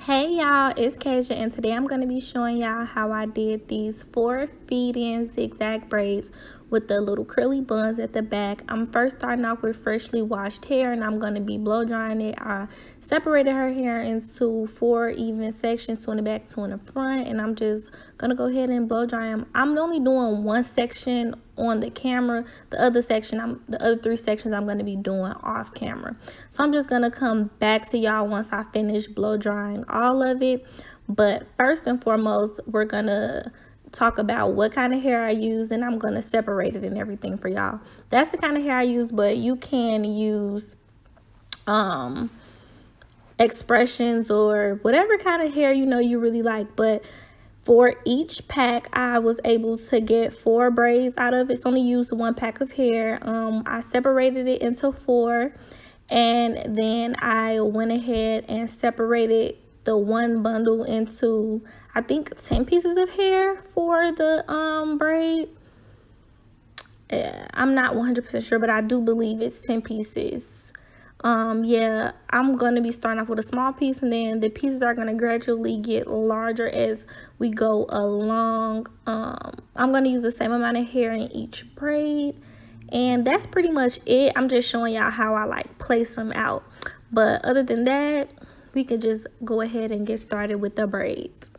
Hey y'all, it's Kasia, and today I'm going to be showing y'all how I did these 4 feed-in zigzag braids with the little curly buns at the back. I'm first starting off with freshly washed hair, and I'm going to be blow drying it. I separated her hair into 4 even sections, 2 in the back, 2 in the front, and I'm just going to go ahead and blow dry them. I'm only doing one section on the camera. The other 3 sections I'm going to be doing off camera. So I'm just going to come back to y'all once I finish blow drying all of it. But first and foremost, we're going to talk about what kind of hair I use, and I'm going to separate it and everything for y'all. That's the kind of hair I use, but you can use expressions or whatever kind of hair you really like. But for each pack, I was able to get 4 braids out of it. It's only used 1 pack of hair. I separated it into 4, and then I went ahead and separated the one bundle into, I think, 10 pieces of hair for the braid. I'm not 100% sure, but I do believe it's 10 pieces. Yeah, I'm going to be starting off with a small piece, and then the pieces are going to gradually get larger as we go along. I'm going to use the same amount of hair in each braid, and that's pretty much it. I'm just showing y'all how I like place them out, but other than that, we can just go ahead and get started with the braids.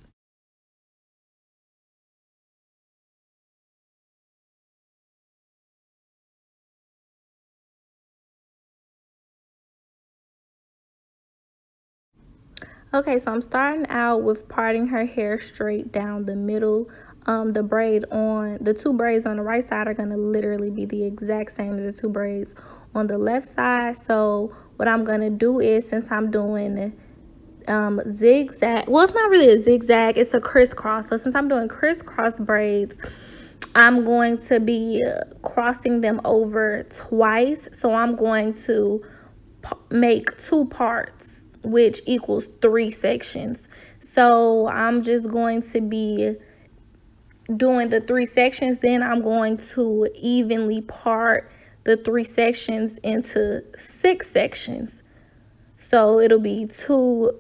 Okay, so I'm starting out with parting her hair straight down the middle. The 2 braids on the right side are going to literally be the exact same as the 2 braids on the left side. So what I'm going to do is, since I'm doing zigzag, well, it's not really a zigzag, it's a crisscross. So since I'm doing crisscross braids, I'm going to be crossing them over twice. So I'm going to make 2 parts, which equals 3 sections. So I'm just going to be doing the 3 sections, then I'm going to evenly part the 3 sections into 6 sections. So it'll be 2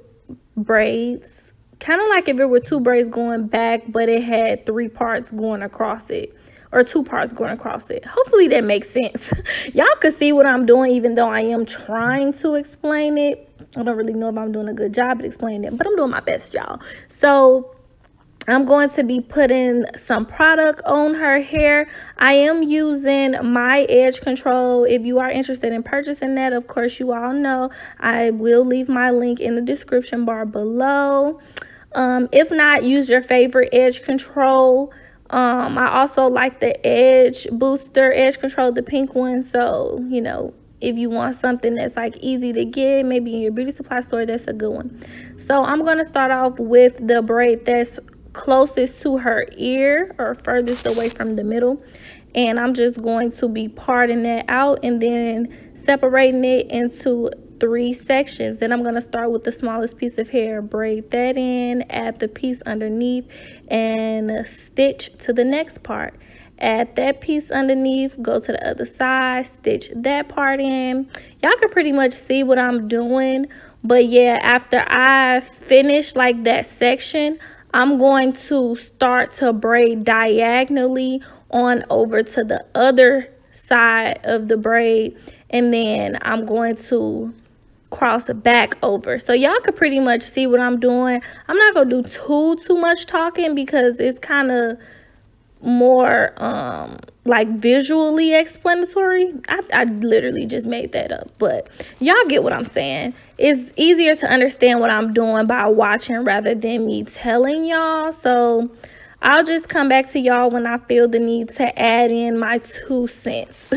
braids, kind of like if it were 2 braids going back, but it had 3 parts going across it, or 2 parts going across it. Hopefully that makes sense. Y'all could see what I'm doing, even though I am trying to explain it. I don't really know if I'm doing a good job at explaining it, but I'm doing my best, y'all. So I'm going to be putting some product on her hair. I am using my edge control. If you are interested in purchasing that, of course, you all know I will leave my link in the description bar below. If not, use your favorite edge control. I also like the edge booster edge control, the pink one. So, if you want something that's like easy to get, maybe in your beauty supply store, that's a good one. So I'm going to start off with the braid that's closest to her ear, or furthest away from the middle, and I'm just going to be parting that out and then separating it into 3 sections. Then I'm going to start with the smallest piece of hair, braid that in, add the piece underneath, and stitch to the next part. Add that piece underneath, go to the other side, stitch that part in. Y'all can pretty much see what I'm doing, but yeah, after I finish like that section, I'm going to start to braid diagonally on over to the other side of the braid, and then I'm going to cross back over. So y'all could pretty much see what I'm doing. I'm not gonna do too much talking because it's kind of more like visually explanatory. I literally just made that up, but y'all get what I'm saying. It's easier to understand what I'm doing by watching rather than me telling y'all. So I'll just come back to y'all when I feel the need to add in my 2 cents.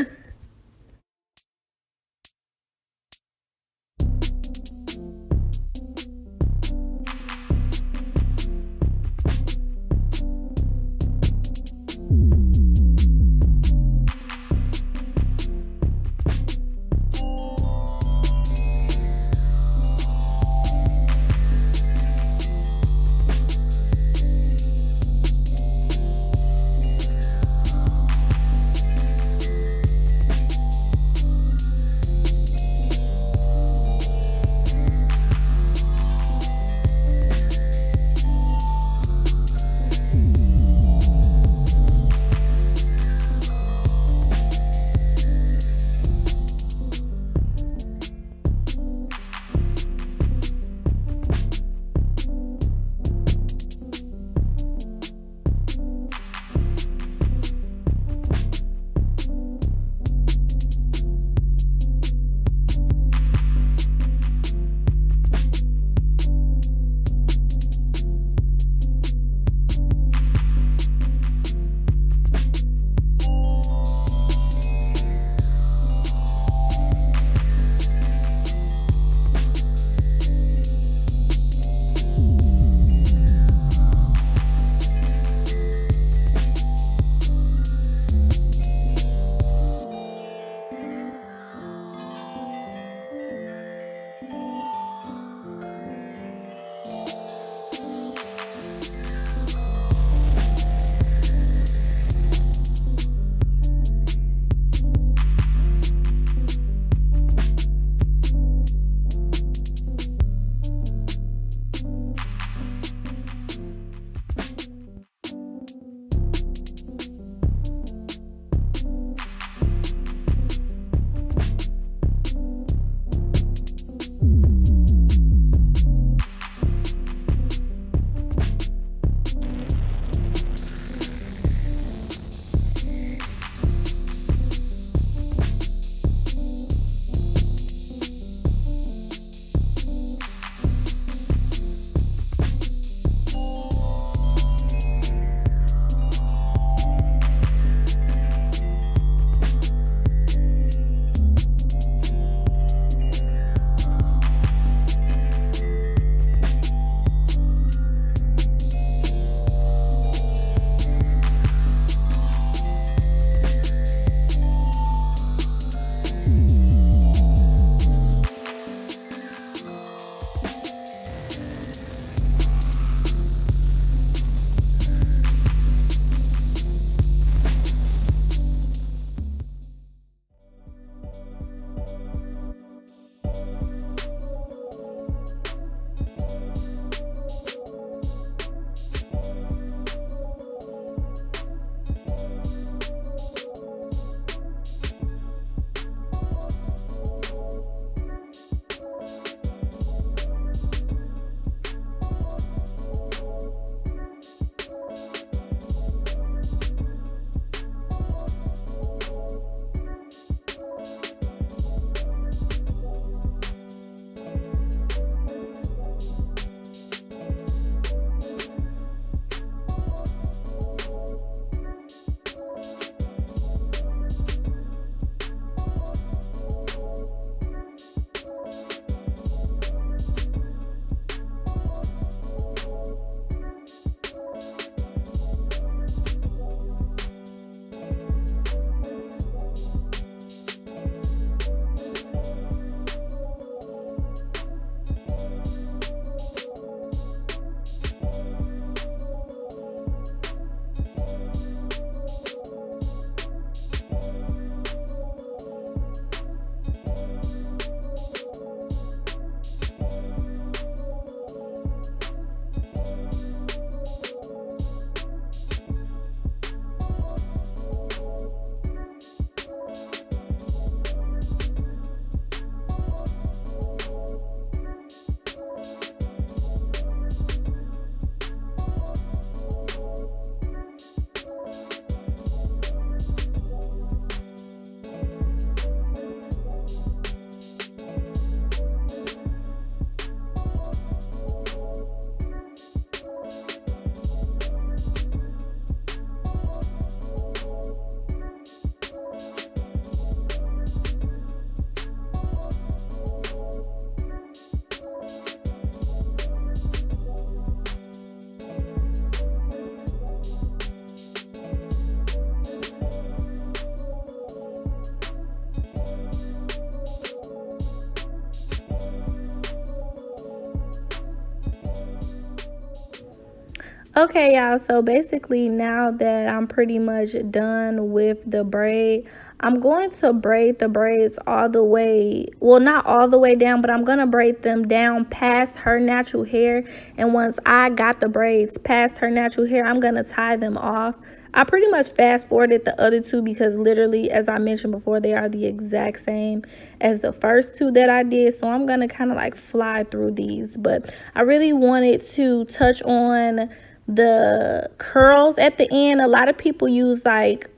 Okay, y'all, so basically now that I'm pretty much done with the braid, I'm going to braid the braids all the way, well, not all the way down, but I'm going to braid them down past her natural hair. And once I got the braids past her natural hair, I'm going to tie them off. I pretty much fast forwarded the other two because literally, as I mentioned before, they are the exact same as the first two that I did. So I'm going to kind of like fly through these. But I really wanted to touch on the curls at the end. A lot of people use like,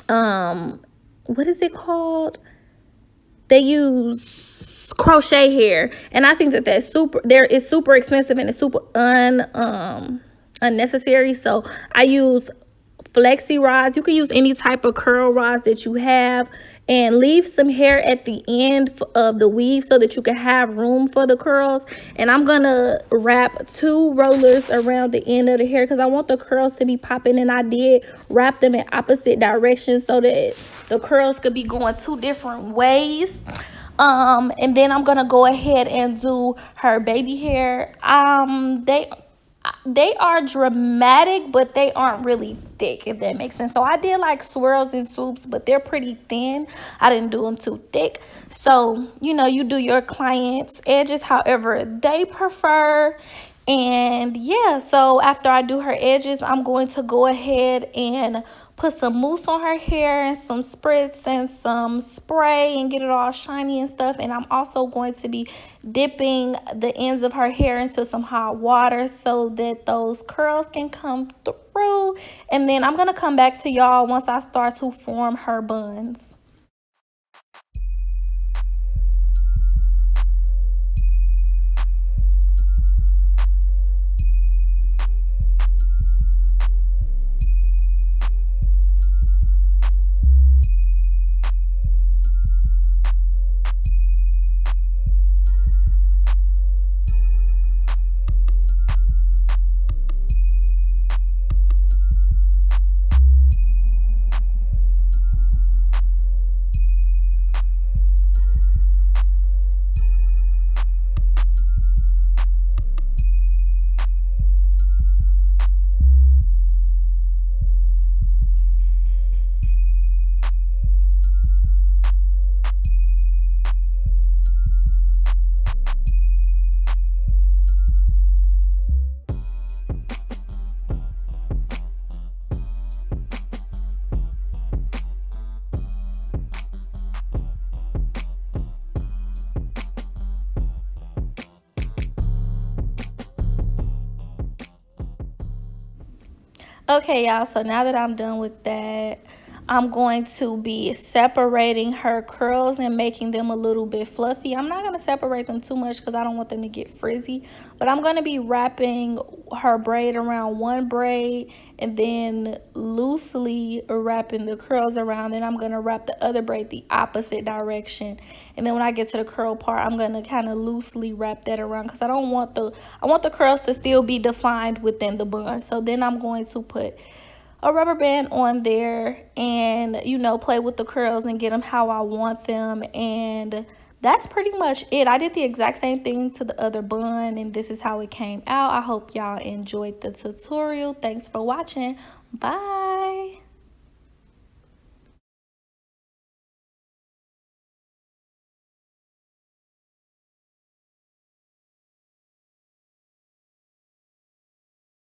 what is it called? They use crochet hair, and I think that that's super, there is super expensive and it's super unnecessary. So I use flexi rods. You can use any type of curl rods that you have, and leave some hair at the end of the weave so that you can have room for the curls. And I'm gonna wrap 2 rollers around the end of the hair because I want the curls to be popping, and I did wrap them in opposite directions so that the curls could be going 2 different ways. And then I'm gonna go ahead and do her baby hair. They are dramatic, but they aren't really thick, if that makes sense. So I did like swirls and swoops, but they're pretty thin. I didn't do them too thick. So, you know, you do your clients' edges however they prefer. And yeah, so after I do her edges, I'm going to go ahead and put some mousse on her hair and some spritz and some spray and get it all shiny and stuff. And I'm also going to be dipping the ends of her hair into some hot water so that those curls can come through. And then I'm going to come back to y'all once I start to form her buns. Okay, y'all, so now that I'm done with that, I'm going to be separating her curls and making them a little bit fluffy. I'm not going to separate them too much because I don't want them to get frizzy, but I'm going to be wrapping her braid around one braid and then loosely wrapping the curls around. Then I'm going to wrap the other braid the opposite direction. And then when I get to the curl part, I'm going to kind of loosely wrap that around because I want the curls to still be defined within the bun. So then I'm going to put a rubber band on there and, you know, play with the curls and get them how I want them. And that's pretty much it. I did the exact same thing to the other bun, and this is how it came out. I hope y'all enjoyed the tutorial. Thanks for watching. Bye.